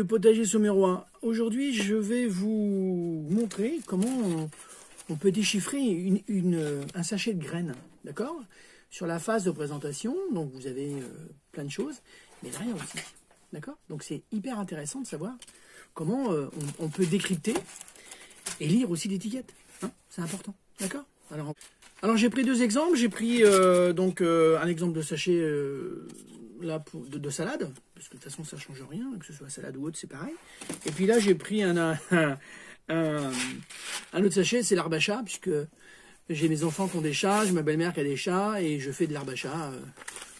potager Sommerois. Aujourd'hui, je vais vous montrer comment on peut déchiffrer un sachet de graines, d'accord? Sur la phase de présentation, donc vous avez plein de choses, mais derrière aussi, d'accord? Donc c'est hyper intéressant de savoir comment on peut décrypter et lire aussi l'étiquette, hein, c'est important, d'accord? Alors j'ai pris deux exemples, j'ai pris un exemple de sachet là de salade, parce que de toute façon ça change rien, que ce soit salade ou autre, c'est pareil. Et puis là j'ai pris un autre sachet, c'est l'herbe à chat, puisque j'ai mes enfants qui ont des chats, j'ai ma belle-mère qui a des chats, et je fais de l'herbe à chat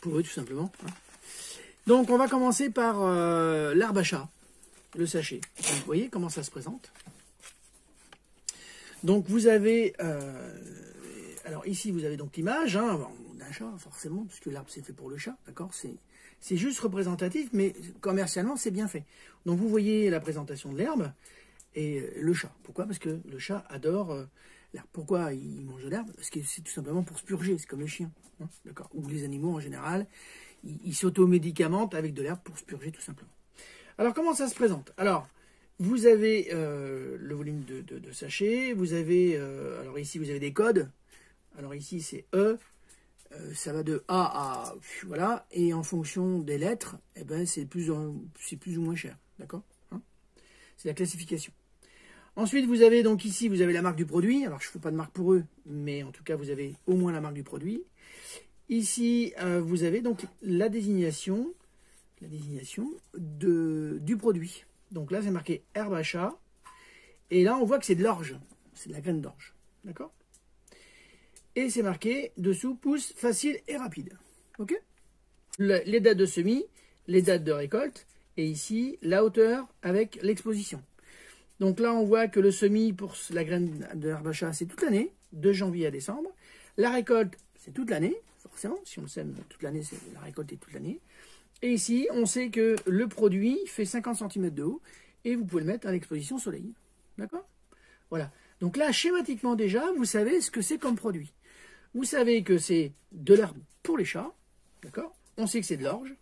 pour eux tout simplement. Hein. Donc on va commencer par l'herbe à chat, le sachet. Donc, vous voyez comment ça se présente. Donc vous avez, alors ici vous avez donc l'image d'un chat forcément, puisque l'arbre c'est fait pour le chat, d'accord. C'est juste représentatif, mais commercialement c'est bien fait. Donc vous voyez la présentation de l'herbe et le chat. Pourquoi? Parce que le chat adore l'herbe. Pourquoi il mange de l'herbe? Parce que c'est tout simplement pour se purger, c'est comme le chien, hein, d'accord. Ou les animaux en général, ils s'automédicamentent avec de l'herbe pour se purger tout simplement. Alors comment ça se présente? Alors vous avez le volume de sachet, vous avez, alors ici vous avez des codes, alors ici c'est E, ça va de A à, voilà, et en fonction des lettres, eh ben, c'est plus ou moins cher, d'accord, hein. C'est la classification. Ensuite vous avez donc ici, vous avez la marque du produit, alors je ne fais pas de marque pour eux, mais en tout cas vous avez au moins la marque du produit. Ici vous avez donc la désignation du produit. Donc là, c'est marqué herbe à chat. Et là, on voit que c'est de l'orge. C'est de la graine d'orge. D'accord? Et c'est marqué dessous, pousse facile et rapide. OK? Les dates de semis, les dates de récolte. Et ici, la hauteur avec l'exposition. Donc là, on voit que le semis pour la graine de herbe à chat, c'est toute l'année, de janvier à décembre. La récolte, c'est toute l'année. Forcément, si on le sème toute l'année, la récolte est toute l'année. Et ici, on sait que le produit fait 50 cm de haut et vous pouvez le mettre à l'exposition soleil. D'accord? Voilà. Donc là, schématiquement déjà, vous savez ce que c'est comme produit. Vous savez que c'est de l'herbe pour les chats. D'accord? On sait que c'est de l'orge.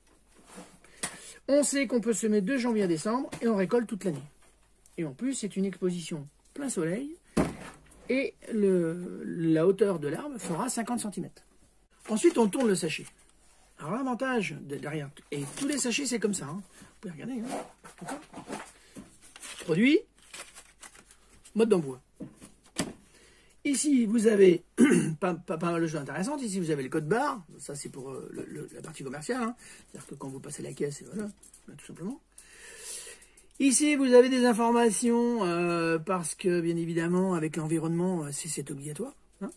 On sait qu'on peut semer de janvier à décembre et on récolte toute l'année. Et en plus, c'est une exposition plein soleil et la hauteur de l'herbe fera 50 cm. Ensuite, on tourne le sachet. Alors l'avantage derrière, et tous les sachets c'est comme ça, hein. Vous pouvez regarder, hein. Produit, mode d'emploi. Ici vous avez pas mal de choses intéressantes, ici vous avez le code barre, ça c'est pour la partie commerciale, hein. C'est-à-dire que quand vous passez la caisse, et voilà, tout simplement. Ici vous avez des informations, parce que bien évidemment avec l'environnement c'est obligatoire. Hein.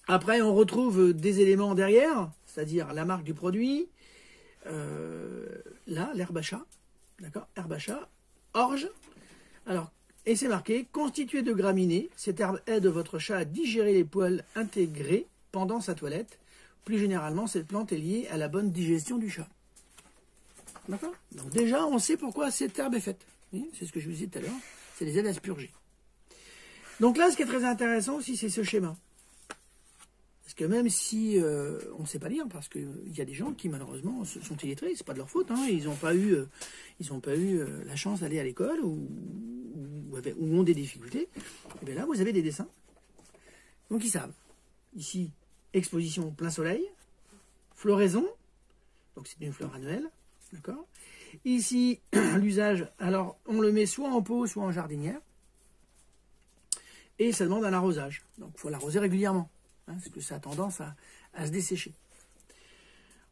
Après on retrouve des éléments derrière, c'est-à-dire la marque du produit, là, l'herbe à chat, d'accord, herbe à chat, orge, alors, et c'est marqué, constitué de graminées, cette herbe aide votre chat à digérer les poils intégrés pendant sa toilette. Plus généralement, cette plante est liée à la bonne digestion du chat. D'accord? Donc déjà, on sait pourquoi cette herbe est faite. C'est ce que je vous disais tout à l'heure, c'est les aides à se purger. Donc là, ce qui est très intéressant aussi, c'est ce schéma. Parce que même si on ne sait pas lire, parce qu'il y a des gens qui malheureusement sont illettrés, c'est pas de leur faute, hein, ils n'ont pas eu la chance d'aller à l'école ou ont des difficultés, et bien là vous avez des dessins. Donc ils savent. Ici, exposition plein soleil, floraison, donc c'est une fleur annuelle, d'accord. Ici, l'usage, alors on le met soit en pot, soit en jardinière, et ça demande un arrosage. Donc il faut l'arroser régulièrement. Parce que ça a tendance à se dessécher.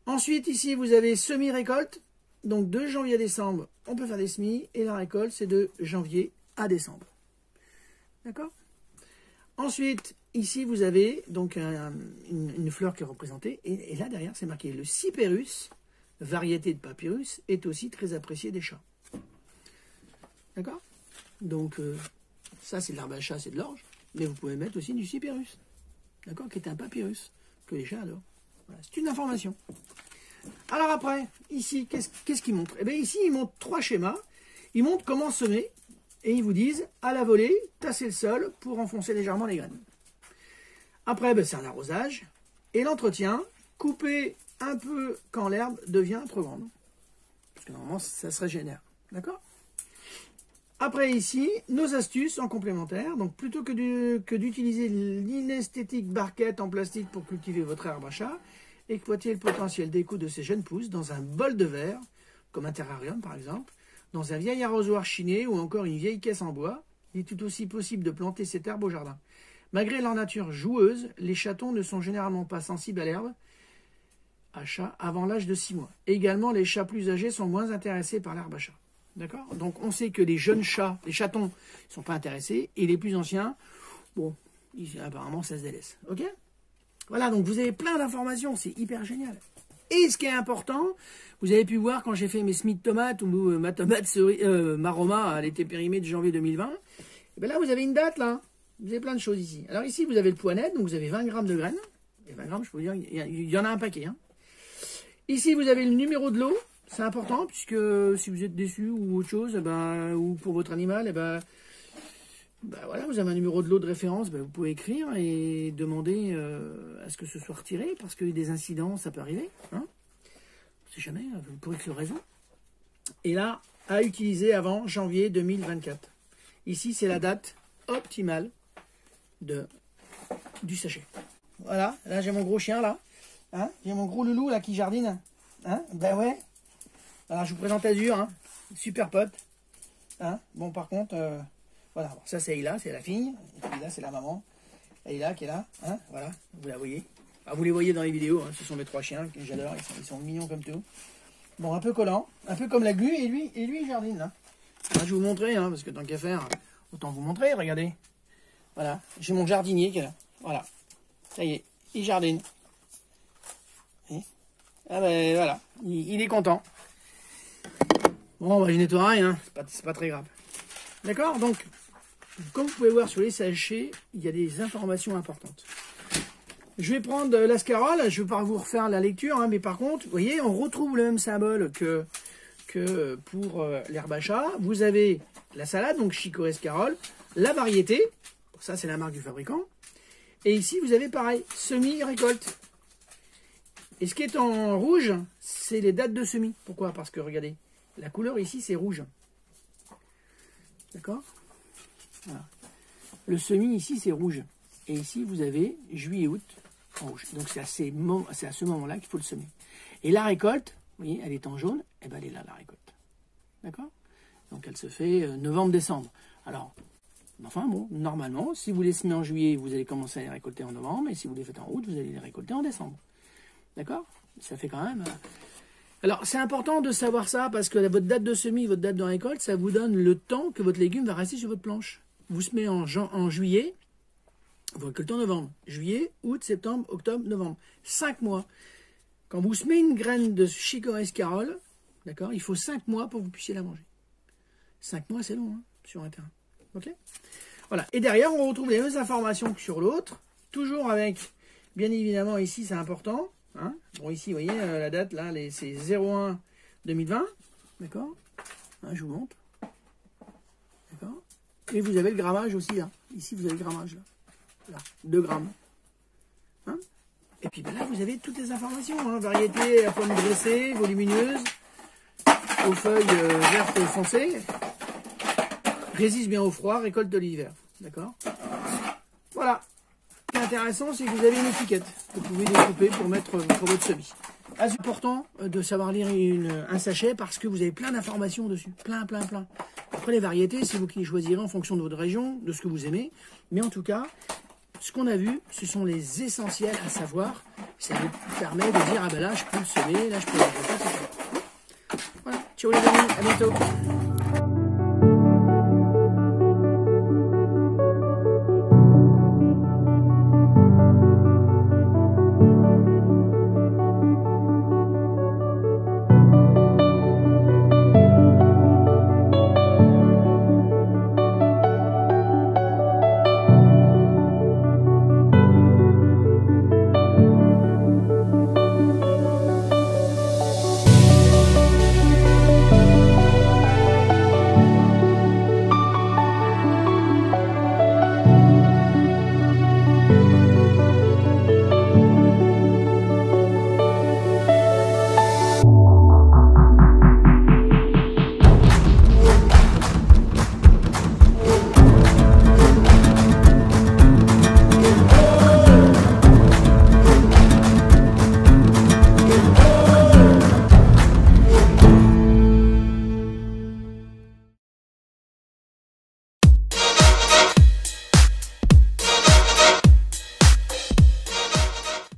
Ensuite, ici, vous avez semi-récolte. Donc, de janvier à décembre, on peut faire des semis. Et la récolte, c'est de janvier à décembre. D'accord? Ensuite, ici, vous avez donc une fleur qui est représentée. Et là, derrière, c'est marqué le cyperus, variété de papyrus, est aussi très apprécié des chats. D'accord? Donc, ça, c'est de l'herbe à chat, c'est de l'orge. Mais vous pouvez mettre aussi du cyperus. D'accord, qui est un papyrus, que les chats adorent. Voilà, c'est une information. Alors après, ici, qu'est-ce qu'ils montrent? Eh bien ici, ils montrent 3 schémas. Ils montrent comment semer, et ils vous disent, à la volée, tasser le sol pour enfoncer légèrement les graines. Après, ben, c'est un arrosage. Et l'entretien, couper un peu quand l'herbe devient trop grande. Parce que normalement, ça se régénère. D'accord? Après ici, nos astuces en complémentaire. Donc plutôt que d'utiliser l'inesthétique barquette en plastique pour cultiver votre herbe à chat, exploitez le potentiel d'écho de ces jeunes pousses dans un bol de verre, comme un terrarium par exemple, dans un vieil arrosoir chiné ou encore une vieille caisse en bois. Il est tout aussi possible de planter cette herbe au jardin. Malgré leur nature joueuse, les chatons ne sont généralement pas sensibles à l'herbe à chat avant l'âge de 6 mois. Également, les chats plus âgés sont moins intéressés par l'herbe à chat. D'accord? Donc on sait que les jeunes chats, les chatons, ne sont pas intéressés, et les plus anciens, bon, apparemment ça se délaisse. Ok? Voilà, donc vous avez plein d'informations, c'est hyper génial. Et ce qui est important, vous avez pu voir quand j'ai fait mes Smith tomates ou ma tomate Maroma, elle était périmée de janvier 2020. Et bien là, vous avez une date, là. Vous avez plein de choses ici. Alors ici, vous avez le poids net, donc vous avez 20 grammes de graines. Et 20 grammes, je peux vous dire, il y en a un paquet. Hein. Ici, vous avez le numéro de lot. C'est important, puisque si vous êtes déçu ou autre chose, ou pour votre animal, voilà, vous avez un numéro de lot de référence, vous pouvez écrire et demander à ce que ce soit retiré, parce que des incidents, ça peut arriver. Hein. On ne sait jamais, vous pourrez que le réseau. Et là, à utiliser avant janvier 2024. Ici, c'est la date optimale du sachet. Voilà, là j'ai mon gros chien là. Hein, j'ai mon gros loulou là qui jardine. Hein, ben ouais. Alors je vous présente Azur, hein, super pote. Hein, bon par contre, voilà, bon, ça c'est Ila, c'est la fille. Et puis là c'est la maman. Et Ila qui est là. Hein, voilà, vous la voyez. Ah, vous les voyez dans les vidéos, hein, ce sont mes 3 chiens que j'adore, ils sont mignons comme tout. Bon, un peu collant, un peu comme la glu, et lui il jardine là. Là, je vais vous montrer, hein, parce que tant qu'à faire, autant vous montrer, regardez. Voilà, j'ai mon jardinier qui est là. Voilà, ça y est, il jardine. Et, ah ben voilà, il est content. Bon, je nettoie, hein, c'est pas très grave. D'accord, donc, comme vous pouvez voir sur les sachets, il y a des informations importantes. Je vais prendre la scarole, je ne vais pas vous refaire la lecture, hein, mais par contre, vous voyez, on retrouve le même symbole que pour l'herbe à chat. Vous avez la salade, donc chicorée scarole, la variété, ça c'est la marque du fabricant, et ici vous avez pareil, semis récolte. Et ce qui est en rouge, c'est les dates de semis. Pourquoi? Parce que regardez, la couleur ici c'est rouge. D'accord? Voilà. Le semis ici c'est rouge. Et ici vous avez juillet-août en rouge. Donc c'est à ce moment-là qu'il faut le semer. Et la récolte, vous voyez, elle est en jaune, et ben elle est là la récolte. D'accord? Donc elle se fait novembre-décembre. Alors, enfin bon, normalement, si vous les semez en juillet, vous allez commencer à les récolter en novembre, et si vous les faites en août, vous allez les récolter en décembre. D'accord? Ça fait quand même... Alors, c'est important de savoir ça, parce que votre date de semis, votre date de récolte, ça vous donne le temps que votre légume va rester sur votre planche. Vous semez en juillet, vous récoltez en novembre. Juillet, août, septembre, octobre, novembre. 5 mois. Quand vous semez une graine de chicorée scarole, d'accord, il faut 5 mois pour que vous puissiez la manger. 5 mois, c'est long, hein, sur un terrain. Ok? Voilà. Et derrière, on retrouve les mêmes informations que sur l'autre. Toujours avec, bien évidemment, ici, c'est important. Hein. Bon, ici, vous voyez, la date, là, c'est 01-2020. D'accord? Hein, je vous montre. D'accord? Et vous avez le grammage aussi, là. Ici, vous avez le grammage, là. Là, 2 grammes. Hein? Et puis ben là, vous avez toutes les informations. Hein. Variété à pomme dressée, volumineuse, aux feuilles vertes foncées, résiste bien au froid, récolte de l'hiver. D'accord? Voilà. Ce qui est intéressant, c'est que vous avez une étiquette que vous pouvez découper pour mettre pour votre semis. Ah, c'est important de savoir lire un sachet parce que vous avez plein d'informations dessus. Plein. Après, les variétés, c'est vous qui les choisirez en fonction de votre région, de ce que vous aimez. Mais en tout cas, ce qu'on a vu, ce sont les essentiels à savoir. Ça vous permet de dire, ah ben là, je peux le semer, là, je peux le récolter, etc. Voilà. Ciao les amis, à bientôt.